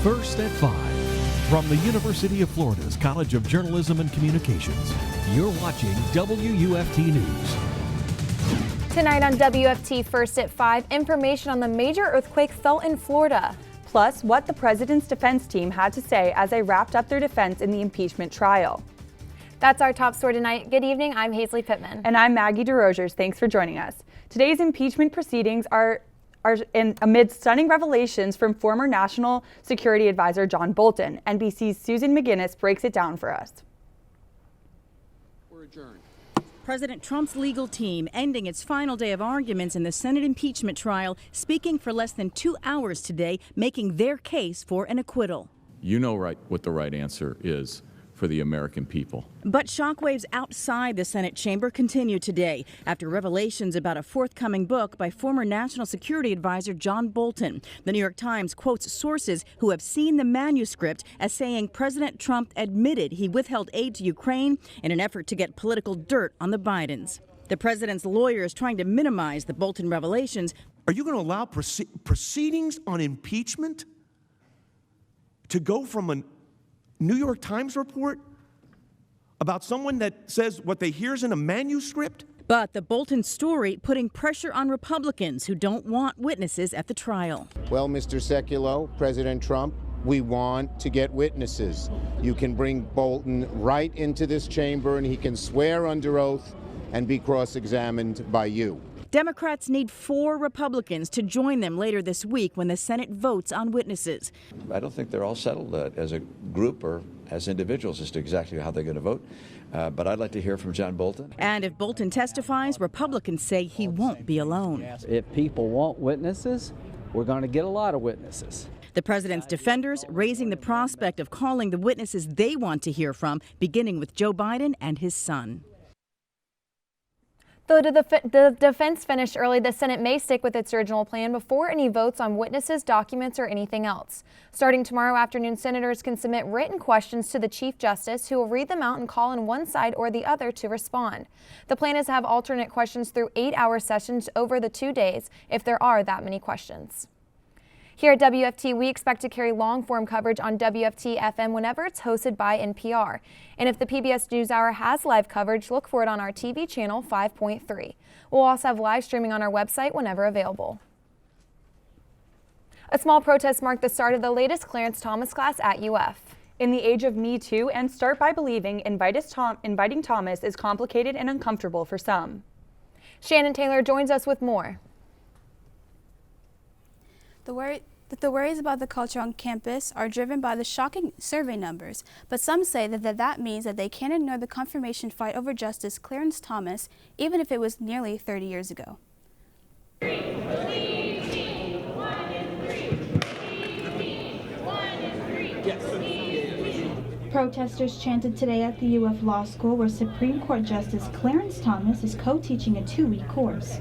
First at 5. From the University of Florida's College of Journalism and Communications, you're watching WUFT News. Tonight on WFT First at 5, information on the major earthquake felt in Florida. Plus, what the president's defense team had to say as they wrapped up their defense in the impeachment trial. That's our top story tonight. Good evening, I'm Hazley Pittman. And I'm Maggie DeRogers. Thanks for joining us. Today's impeachment proceedings are amid stunning revelations from former National Security Advisor John Bolton. NBC's Susan McGinnis breaks it down for us. We're adjourned. President Trump's legal team ending its final day of arguments in the Senate impeachment trial, speaking for less than 2 hours today, making their case for an acquittal. You know what the right answer is for the American people. But shockwaves outside the Senate chamber continue today after revelations about a forthcoming book by former National Security Advisor John Bolton. The New York Times quotes sources who have seen the manuscript as saying President Trump admitted he withheld aid to Ukraine in an effort to get political dirt on the Bidens. The president's lawyer is trying to minimize the Bolton revelations. Are you going to allow proceedings on impeachment to go from a New York Times report about someone that says what they hear is in a manuscript? But the Bolton story putting pressure on Republicans who don't want witnesses at the trial. Well, Mr. Sekulow, President Trump, we want to get witnesses. You can bring Bolton right into this chamber and he can swear under oath and be cross-examined by you. Democrats need 4 Republicans to join them later this week when the Senate votes on witnesses. I don't think they're all settled as a group or as individuals as to exactly how they're going to vote. But I'd like to hear from John Bolton. And if Bolton testifies, Republicans say he won't be alone. If people want witnesses, we're going to get a lot of witnesses. The president's defenders raising the prospect of calling the witnesses they want to hear from, beginning with Joe Biden and his son. Though the defense finished early, the Senate may stick with its original plan before any votes on witnesses, documents, or anything else. Starting tomorrow afternoon, senators can submit written questions to the Chief Justice, who will read them out and call on one side or the other to respond. The plan is to have alternate questions through 8-hour sessions over the 2 days if there are that many questions. Here at WFT, we expect to carry long-form coverage on WFT FM whenever it's hosted by NPR. And if the PBS NewsHour has live coverage, look for it on our TV channel 5.3. We'll also have live streaming on our website whenever available. A small protest marked the start of the latest Clarence Thomas class at UF. In the age of Me Too and Start by Believing, inviting Thomas is complicated and uncomfortable for some. Shannon Taylor joins us with more. The worries about the culture on campus are driven by the shocking survey numbers, but some say that means that they can't ignore the confirmation fight over Justice Clarence Thomas, even if it was nearly 30 years ago. Protesters chanted today at the UF Law School, where Supreme Court Justice Clarence Thomas is co-teaching a 2-week course.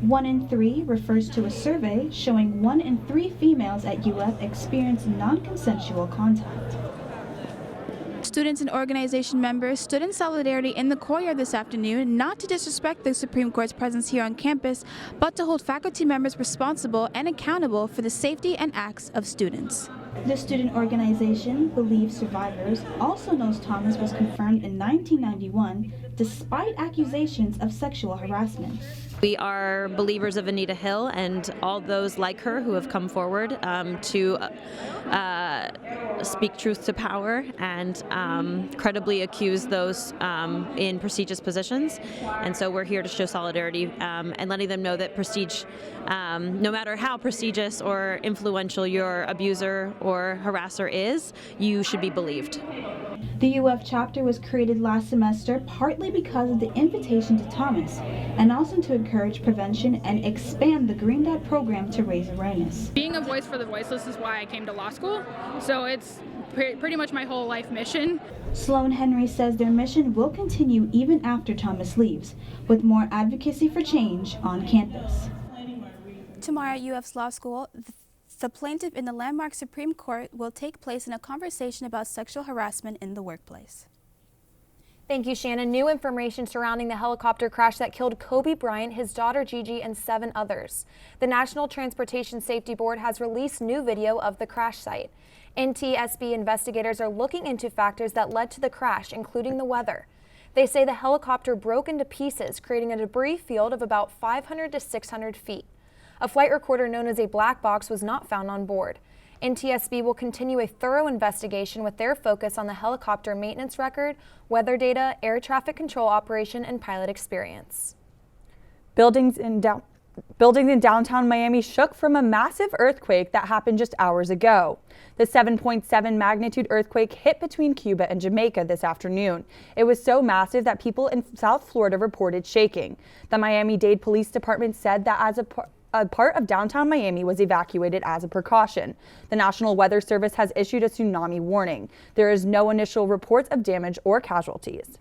1 in 3 refers to a survey showing 1 in 3 females at UF experience non-consensual contact. Students and organization members stood in solidarity in the courtyard this afternoon, not to disrespect the Supreme Court's presence here on campus, but to hold faculty members responsible and accountable for the safety and acts of students. The student organization, Believe Survivors, also knows Thomas was confirmed in 1991 despite accusations of sexual harassment. We are believers of Anita Hill and all those like her who have come forward to speak truth to power and credibly accuse those in prestigious positions. And so we're here to show solidarity and letting them know that prestige, no matter how prestigious or influential your abuser or harasser is, you should be believed. The UF chapter was created last semester partly because of the invitation to Thomas, and also to encourage prevention and expand the Green Dot program to raise awareness. Being a voice for the voiceless is why I came to law school, so it's pretty much my whole life mission. Sloan Henry says their mission will continue even after Thomas leaves, with more advocacy for change on campus. Tomorrow at UF's Law School, the plaintiff in the landmark Supreme Court will take place in a conversation about sexual harassment in the workplace. Thank you, Shannon. New information surrounding the helicopter crash that killed Kobe Bryant, his daughter Gigi, and 7 others. The National Transportation Safety Board has released new video of the crash site. NTSB investigators are looking into factors that led to the crash, including the weather. They say the helicopter broke into pieces, creating a debris field of about 500 to 600 feet. A flight recorder known as a black box was not found on board. NTSB will continue a thorough investigation with their focus on the helicopter maintenance record, weather data, air traffic control operation, and pilot experience. Buildings in downtown Miami shook from a massive earthquake that happened just hours ago. The 7.7 magnitude earthquake hit between Cuba and Jamaica this afternoon. It was so massive that people in South Florida reported shaking. The Miami-Dade Police Department said that as a part of downtown Miami was evacuated as a precaution. The National Weather Service has issued a tsunami warning. There is no initial reports of damage or casualties.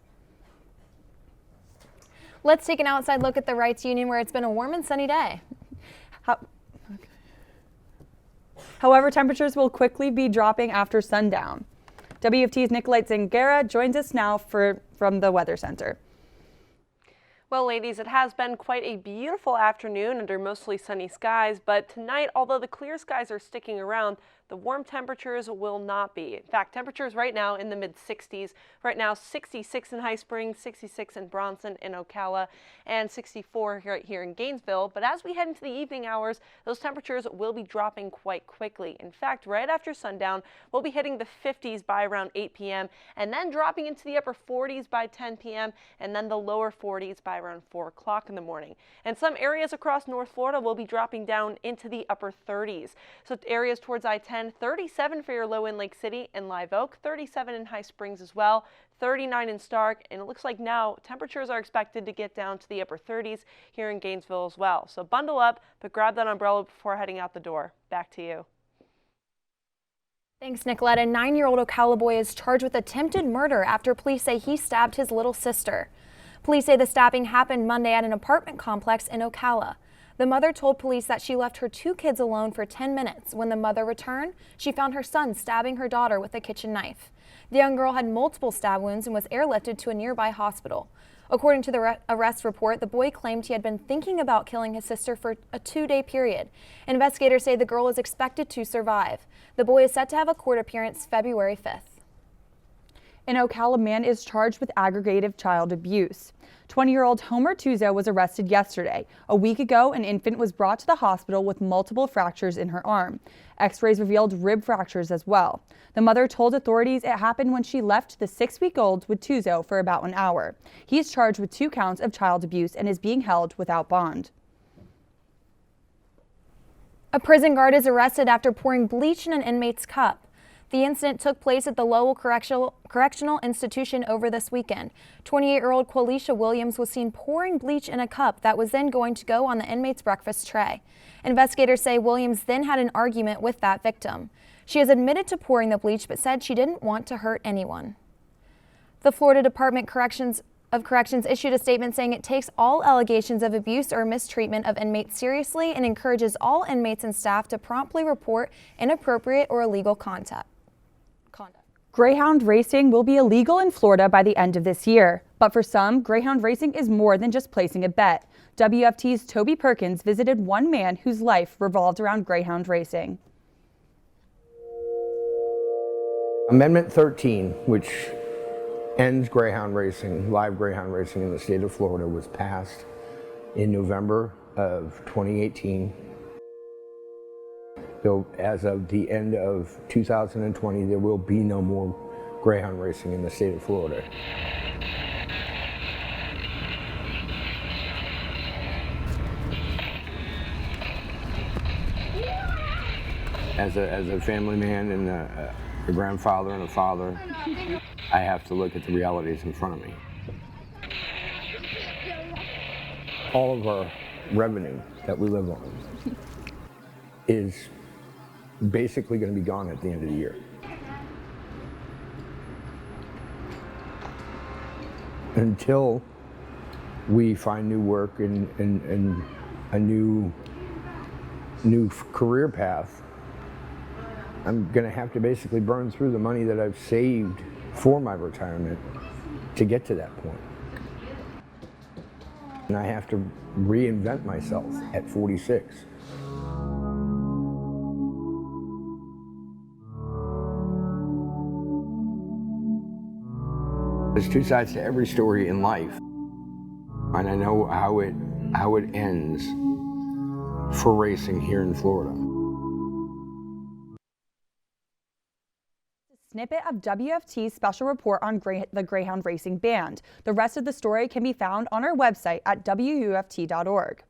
Let's take an outside look at the Rights Union, where it's been a warm and sunny day. However, temperatures will quickly be dropping after sundown. WFT's Nicolette Zangara joins us now from the Weather Center. Well, ladies, it has been quite a beautiful afternoon under mostly sunny skies, but tonight, although the clear skies are sticking around, the warm temperatures will not be. In fact, temperatures right now in the mid-60s. Right now, 66 in High Springs, 66 in Bronson, in Ocala, and 64 right here in Gainesville. But as we head into the evening hours, those temperatures will be dropping quite quickly. In fact, right after sundown, we'll be hitting the 50s by around 8 p.m. and then dropping into the upper 40s by 10 p.m. and then the lower 40s by around 4 o'clock in the morning. And some areas across North Florida will be dropping down into the upper 30s. So areas towards I-10, 37 for your low in Lake City and Live Oak, 37 in High Springs as well, 39 in Stark, and it looks like now temperatures are expected to get down to the upper 30s here in Gainesville as well. So bundle up, but grab that umbrella before heading out the door. Back to you. Thanks, Nicolette. A 9-year-old Ocala boy is charged with attempted murder after police say he stabbed his little sister. Police say the stabbing happened Monday at an apartment complex in Ocala. The mother told police that she left her 2 kids alone for 10 minutes. When the mother returned, she found her son stabbing her daughter with a kitchen knife. The young girl had multiple stab wounds and was airlifted to a nearby hospital. According to the arrest report, the boy claimed he had been thinking about killing his sister for a 2-day period. Investigators say the girl is expected to survive. The boy is set to have a court appearance February 5th. An Ocala man is charged with aggravated child abuse. 20-year-old Homer Tuzo was arrested yesterday. A week ago, an infant was brought to the hospital with multiple fractures in her arm. X-rays revealed rib fractures as well. The mother told authorities it happened when she left the 6-week-old with Tuzo for about an hour. He is charged with 2 counts of child abuse and is being held without bond. A prison guard is arrested after pouring bleach in an inmate's cup. The incident took place at the Lowell Correctional Institution over this weekend. 28-year-old Qualisha Williams was seen pouring bleach in a cup that was then going to go on the inmate's breakfast tray. Investigators say Williams then had an argument with that victim. She has admitted to pouring the bleach but said she didn't want to hurt anyone. The Florida Department of Corrections issued a statement saying it takes all allegations of abuse or mistreatment of inmates seriously and encourages all inmates and staff to promptly report inappropriate or illegal conduct. Greyhound racing will be illegal in Florida by the end of this year. But for some, greyhound racing is more than just placing a bet. WFT's Toby Perkins visited one man whose life revolved around greyhound racing. Amendment 13, which ends greyhound racing, live greyhound racing in the state of Florida, was passed in November of 2018. So as of the end of 2020, there will be no more greyhound racing in the state of Florida. As a family man and a grandfather and a father, I have to look at the realities in front of me. All of our revenue that we live on is basically going to be gone at the end of the year. Until we find new work and a new career path, I'm going to have to basically burn through the money that I've saved for my retirement to get to that point. And I have to reinvent myself at 46. There's two sides to every story in life, and I know how it ends for racing here in Florida. Snippet of WFT's special report on the Greyhound Racing Band. The rest of the story can be found on our website at WUFT.org.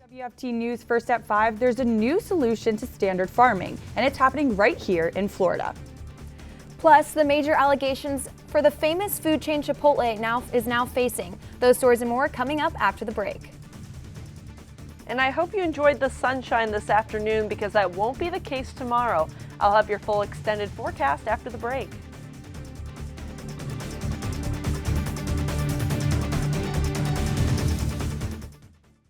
WFT News First at 5, there's a new solution to standard farming, and it's happening right here in Florida. Plus, the major allegations for the famous food chain Chipotle is now facing. Those stories and more coming up after the break. And I hope you enjoyed the sunshine this afternoon, because that won't be the case tomorrow. I'll have your full extended forecast after the break.